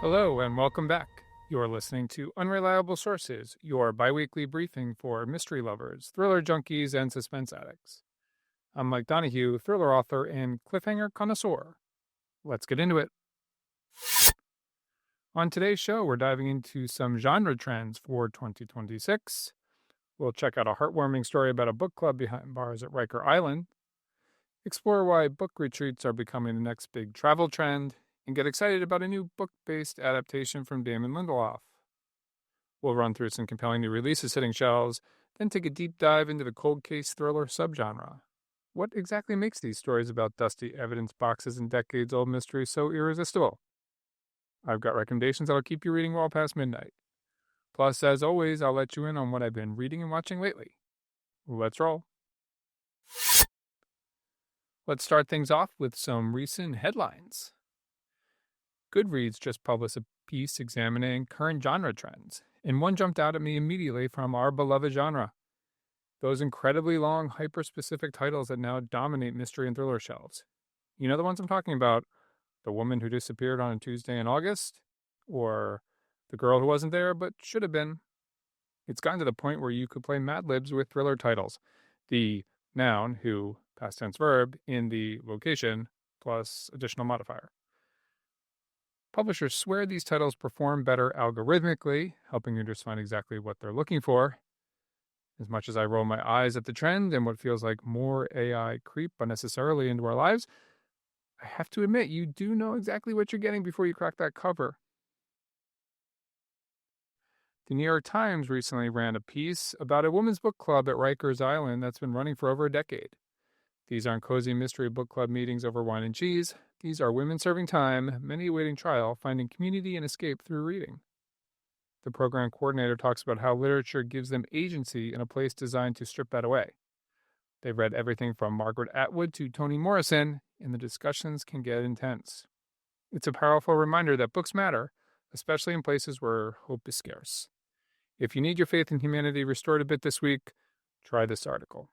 Hello and welcome back. You're listening to Unreliable Sources, your biweekly briefing for mystery lovers, thriller junkies, and suspense addicts. I'm Mike Donohue, thriller author and cliffhanger connoisseur. Let's get into it. On today's show, we're diving into some genre trends for 2026. We'll check out a heartwarming story about a book club behind bars at Rikers Island, explore why book retreats are becoming the next big travel trend, and get excited about a new book-based adaptation from Damon Lindelof. We'll run through some compelling new releases hitting shelves, then take a deep dive into the cold case thriller subgenre. What exactly makes these stories about dusty evidence boxes and decades-old mysteries so irresistible? I've got recommendations that'll keep you reading well past midnight. Plus, as always, I'll let you in on what I've been reading and watching lately. Let's roll. Let's start things off with some recent headlines. Goodreads just published a piece examining current genre trends, and one jumped out at me immediately from our beloved genre. Those incredibly long, hyper-specific titles that now dominate mystery and thriller shelves. You know the ones I'm talking about? The Woman Who Disappeared on a Tuesday in August? Or The Girl Who Wasn't There But Should Have Been? It's gotten to the point where you could play Mad Libs with thriller titles. The noun, who, past tense verb, in the location, plus additional modifier. Publishers swear these titles perform better algorithmically, helping readers find exactly what they're looking for. As much as I roll my eyes at the trend and what feels like more AI creep unnecessarily into our lives, I have to admit you do know exactly what you're getting before you crack that cover. The New York Times recently ran a piece about a women's book club at Rikers Island that's been running for over a decade. These aren't cozy mystery book club meetings over wine and cheese. These are women serving time, many awaiting trial, finding community and escape through reading. The program coordinator talks about how literature gives them agency in a place designed to strip that away. They've read everything from Margaret Atwood to Toni Morrison, and the discussions can get intense. It's a powerful reminder that books matter, especially in places where hope is scarce. If you need your faith in humanity restored a bit this week, try this article.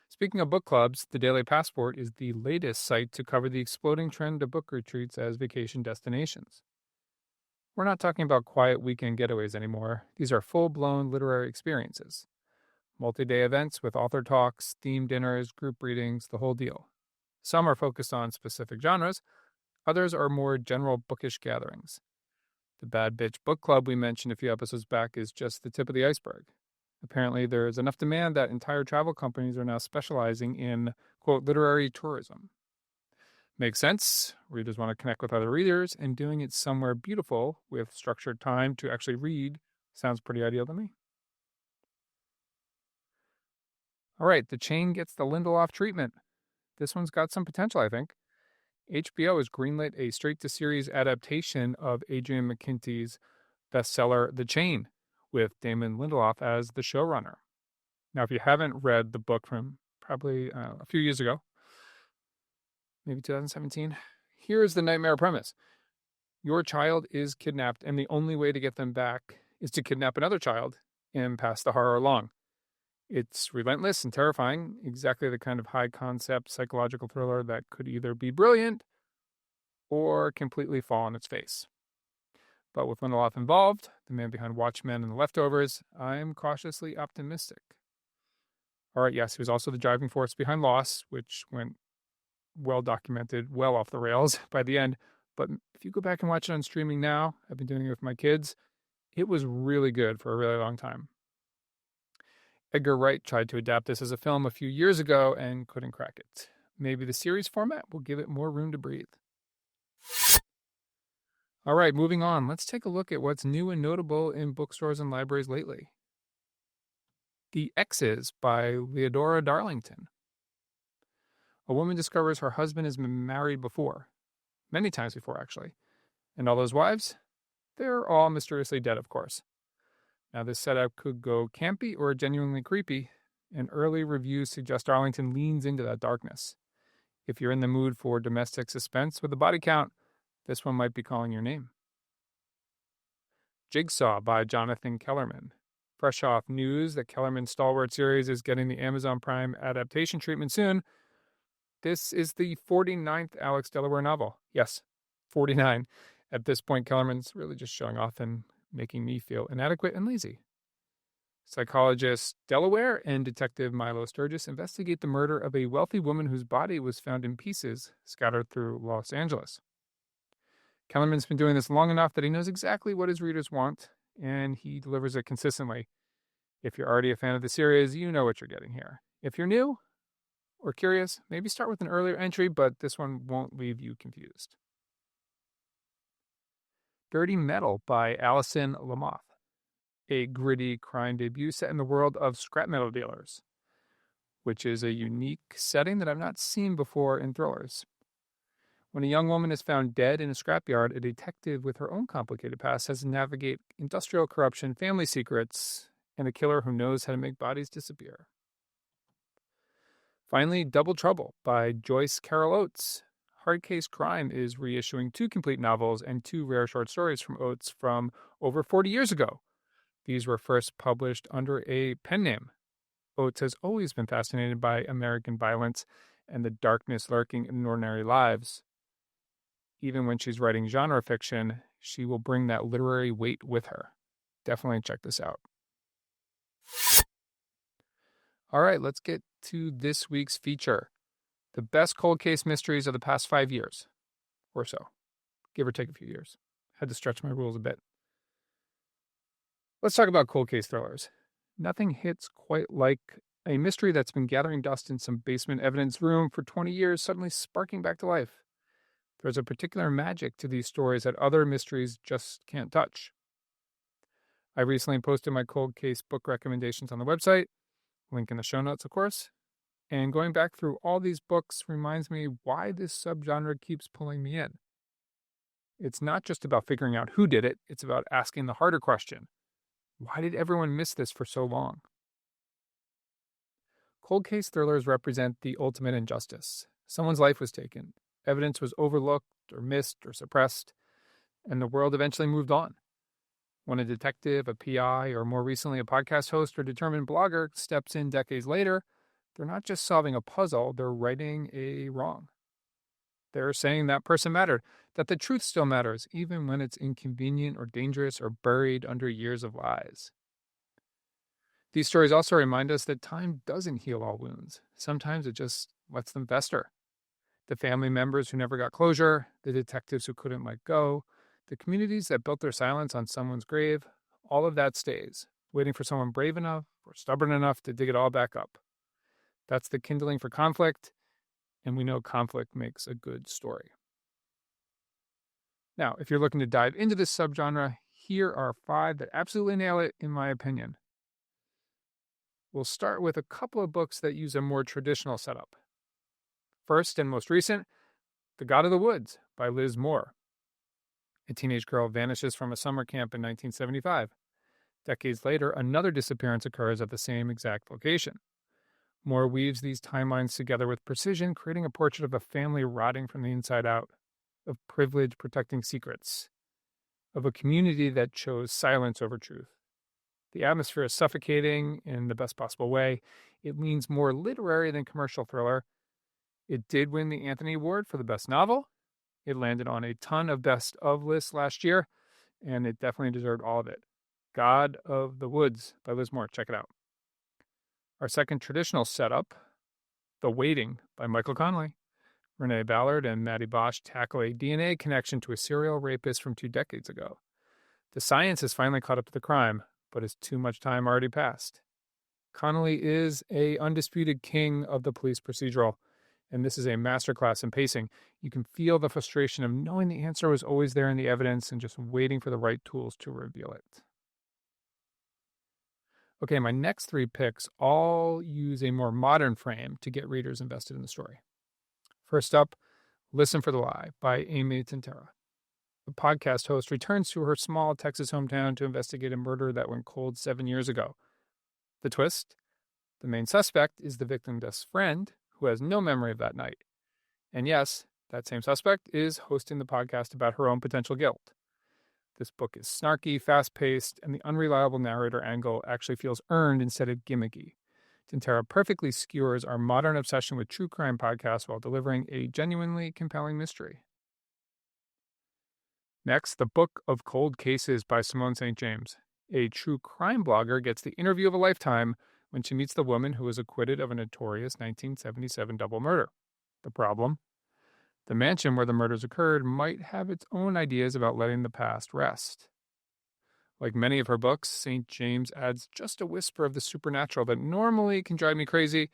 Speaking of book clubs, the Daily Passport is the latest site to cover the exploding trend of book retreats as vacation destinations. We're not talking about quiet weekend getaways anymore. These are full-blown literary experiences. Multi-day events with author talks, themed dinners, group readings, the whole deal. Some are focused on specific genres. Others are more general bookish gatherings. The Bad Bitch Book Club we mentioned a few episodes back is just the tip of the iceberg. Apparently, there is enough demand that entire travel companies are now specializing in, quote, literary tourism. Makes sense. Readers want to connect with other readers, and doing it somewhere beautiful with structured time to actually read sounds pretty ideal to me. All right, The Chain gets the Lindelof treatment. This one's got some potential, I think. HBO has greenlit a straight-to-series adaptation of Adrian McKinty's bestseller, The Chain, with Damon Lindelof as the showrunner. Now, if you haven't read the book from probably a few years ago, maybe 2017, here's the nightmare premise. Your child is kidnapped, and the only way to get them back is to kidnap another child and pass the horror along. It's relentless and terrifying, exactly the kind of high-concept psychological thriller that could either be brilliant or completely fall on its face. But with Lindelof involved, the man behind Watchmen and The Leftovers, I'm cautiously optimistic. All right, yes, he was also the driving force behind Lost, which went well documented, well off the rails by the end. But if you go back and watch it on streaming now, I've been doing it with my kids, it was really good for a really long time. Edgar Wright tried to adapt this as a film a few years ago and couldn't crack it. Maybe the series format will give it more room to breathe. All right, moving on. Let's take a look at what's new and notable in bookstores and libraries lately. The Exes by Leodora Darlington. A woman discovers her husband has been married before. Many times before, actually. And all those wives? They're all mysteriously dead, of course. Now, this setup could go campy or genuinely creepy, and early reviews suggest Darlington leans into that darkness. If you're in the mood for domestic suspense with a body count, this one might be calling your name. Jigsaw by Jonathan Kellerman. Fresh off news that Kellerman's stalwart series is getting the Amazon Prime adaptation treatment soon, this is the 49th Alex Delaware novel. Yes, 49. At this point, Kellerman's really just showing off and making me feel inadequate and lazy. Psychologist Delaware and Detective Milo Sturgis investigate the murder of a wealthy woman whose body was found in pieces scattered through Los Angeles. Kellerman's been doing this long enough that he knows exactly what his readers want, and he delivers it consistently. If you're already a fan of the series, you know what you're getting here. If you're new or curious, maybe start with an earlier entry, but this one won't leave you confused. Dirty Metal by Allison LaMothe, a gritty crime debut set in the world of scrap metal dealers, which is a unique setting that I've not seen before in thrillers. When a young woman is found dead in a scrapyard, a detective with her own complicated past has to navigate industrial corruption, family secrets, and a killer who knows how to make bodies disappear. Finally, Double Trouble by Joyce Carol Oates. Hard Case Crime is reissuing 2 complete novels and 2 rare short stories from Oates from over 40 years ago. These were first published under a pen name. Oates has always been fascinated by American violence and the darkness lurking in ordinary lives. Even when she's writing genre fiction, she will bring that literary weight with her. Definitely check this out. All right, let's get to this week's feature. The best cold case mysteries of the past 5 years, or so. Give or take a few years. Had to stretch my rules a bit. Let's talk about cold case thrillers. Nothing hits quite like a mystery that's been gathering dust in some basement evidence room for 20 years suddenly sparking back to life. There's a particular magic to these stories that other mysteries just can't touch. I recently posted my cold case book recommendations on the website, link in the show notes, of course. And going back through all these books reminds me why this subgenre keeps pulling me in. It's not just about figuring out who did it, it's about asking the harder question. Why did everyone miss this for so long? Cold case thrillers represent the ultimate injustice. Someone's life was taken. Evidence was overlooked or missed or suppressed, and the world eventually moved on. When a detective, a PI, or more recently a podcast host or determined blogger steps in decades later, they're not just solving a puzzle, they're righting a wrong. They're saying that person mattered, that the truth still matters, even when it's inconvenient or dangerous or buried under years of lies. These stories also remind us that time doesn't heal all wounds. Sometimes it just lets them fester. The family members who never got closure, the detectives who couldn't let go, the communities that built their silence on someone's grave, all of that stays, waiting for someone brave enough or stubborn enough to dig it all back up. That's the kindling for conflict, and we know conflict makes a good story. Now, if you're looking to dive into this subgenre, here are 5 that absolutely nail it, in my opinion. We'll start with a couple of books that use a more traditional setup. First and most recent, The God of the Woods by Liz Moore. A teenage girl vanishes from a summer camp in 1975. Decades later, another disappearance occurs at the same exact location. Moore weaves these timelines together with precision, creating a portrait of a family rotting from the inside out, of privilege protecting secrets, of a community that chose silence over truth. The atmosphere is suffocating in the best possible way. It leans more literary than commercial thriller. It did win the Anthony Award for the best novel. It landed on a ton of best of lists last year, and it definitely deserved all of it. God of the Woods by Liz Moore. Check it out. Our second traditional setup, The Waiting by Michael Connelly. Renee Ballard and Maddie Bosch tackle a DNA connection to a serial rapist from 2 decades ago. The science has finally caught up to the crime, but has too much time already passed. Connelly is a undisputed king of the police procedural, and this is a masterclass in pacing. You can feel the frustration of knowing the answer was always there in the evidence and just waiting for the right tools to reveal it. Okay, my next 3 picks all use a more modern frame to get readers invested in the story. First up, Listen for the Lie by Amy Tintera. The podcast host returns to her small Texas hometown to investigate a murder that went cold 7 years ago. The twist? The main suspect is the victim's best friend, who has no memory of that night. And yes, that same suspect is hosting the podcast about her own potential guilt. This book is snarky, fast-paced, and the unreliable narrator angle actually feels earned instead of gimmicky. Tintera perfectly skewers our modern obsession with true crime podcasts while delivering a genuinely compelling mystery. Next, The Book of Cold Cases by Simone St. James. A true crime blogger gets the interview of a lifetime when she meets the woman who was acquitted of a notorious 1977 double murder. The problem? The mansion where the murders occurred might have its own ideas about letting the past rest. Like many of her books, St. James adds just a whisper of the supernatural that normally can drive me crazy,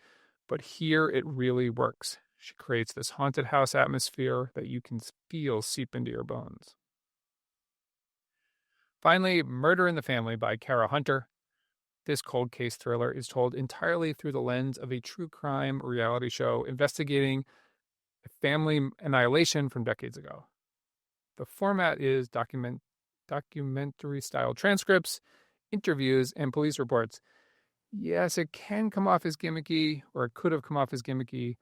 but here it really works. She creates this haunted house atmosphere that you can feel seep into your bones. Finally, Murder in the Family by Kara Hunter. This cold case thriller is told entirely through the lens of a true crime reality show investigating a family annihilation from decades ago. The format is documentary-style transcripts, interviews, and police reports. Yes, it can come off as gimmicky, or it could have come off as gimmicky,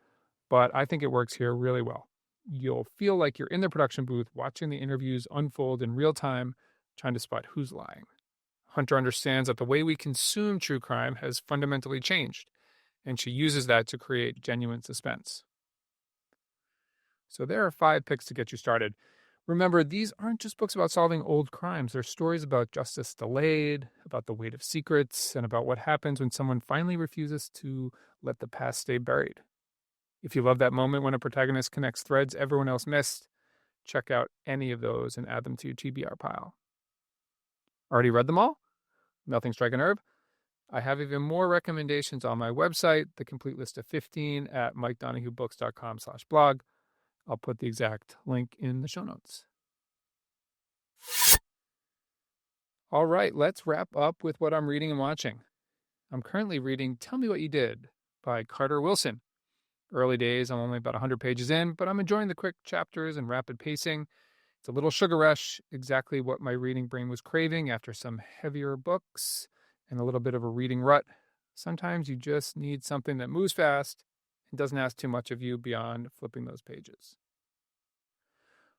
but I think it works here really well. You'll feel like you're in the production booth watching the interviews unfold in real time, trying to spot who's lying. Hunter understands that the way we consume true crime has fundamentally changed, and she uses that to create genuine suspense. So there are 5 picks to get you started. Remember, these aren't just books about solving old crimes. They're stories about justice delayed, about the weight of secrets, and about what happens when someone finally refuses to let the past stay buried. If you love that moment when a protagonist connects threads everyone else missed, check out any of those and add them to your TBR pile. Already read them all? Nothing strike a nerve? I have even more recommendations on my website, the complete list of 15 at mikedonahuebooks.com/blog. I'll put the exact link in the show notes. All right, let's wrap up with what I'm reading and watching. I'm currently reading Tell Me What You Did by Carter Wilson. Early days, I'm only about 100 pages in, but I'm enjoying the quick chapters and rapid pacing. It's a little sugar rush, exactly what my reading brain was craving after some heavier books and a little bit of a reading rut. Sometimes you just need something that moves fast and doesn't ask too much of you beyond flipping those pages.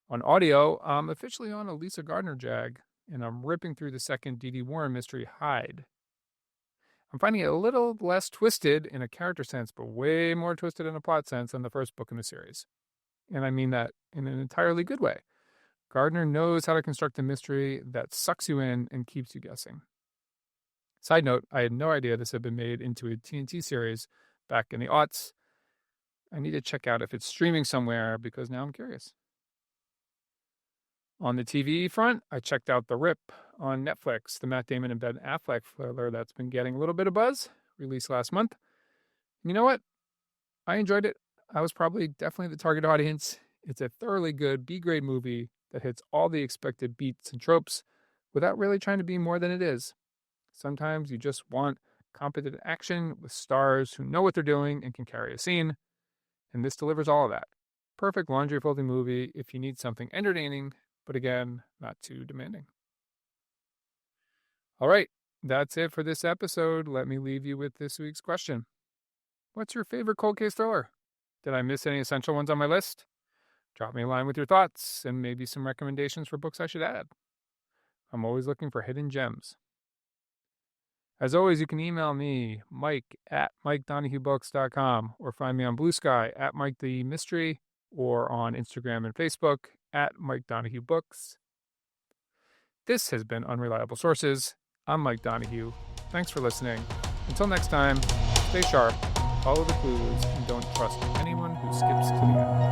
On audio, I'm officially on a Lisa Gardner jag, and I'm ripping through the second D.D. Warren mystery, Hide. I'm finding it a little less twisted in a character sense, but way more twisted in a plot sense than the first book in the series. And I mean that in an entirely good way. Gardner knows how to construct a mystery that sucks you in and keeps you guessing. Side note, I had no idea this had been made into a TNT series back in the aughts. I need to check out if it's streaming somewhere because now I'm curious. On the TV front, I checked out The Rip on Netflix, the Matt Damon and Ben Affleck thriller that's been getting a little bit of buzz, released last month. You know what? I enjoyed it. I was definitely the target audience. It's a thoroughly good B-grade movie that hits all the expected beats and tropes without really trying to be more than it is. Sometimes you just want competent action with stars who know what they're doing and can carry a scene, and this delivers all of that. Perfect laundry folding movie if you need something entertaining, but again, not too demanding. All right, that's it for this episode. Let me leave you with this week's question. What's your favorite cold case thriller? Did I miss any essential ones on my list? Drop me a line with your thoughts and maybe some recommendations for books I should add. I'm always looking for hidden gems. As always, you can email me, Mike at MikeDonahueBooks.com, or find me on Blue Sky at Mike the Mystery, or on Instagram and Facebook at Mike Donohue Books. This has been Unreliable Sources. I'm Mike Donohue. Thanks for listening. Until next time, stay sharp, follow the clues, and don't trust anyone who skips to the end.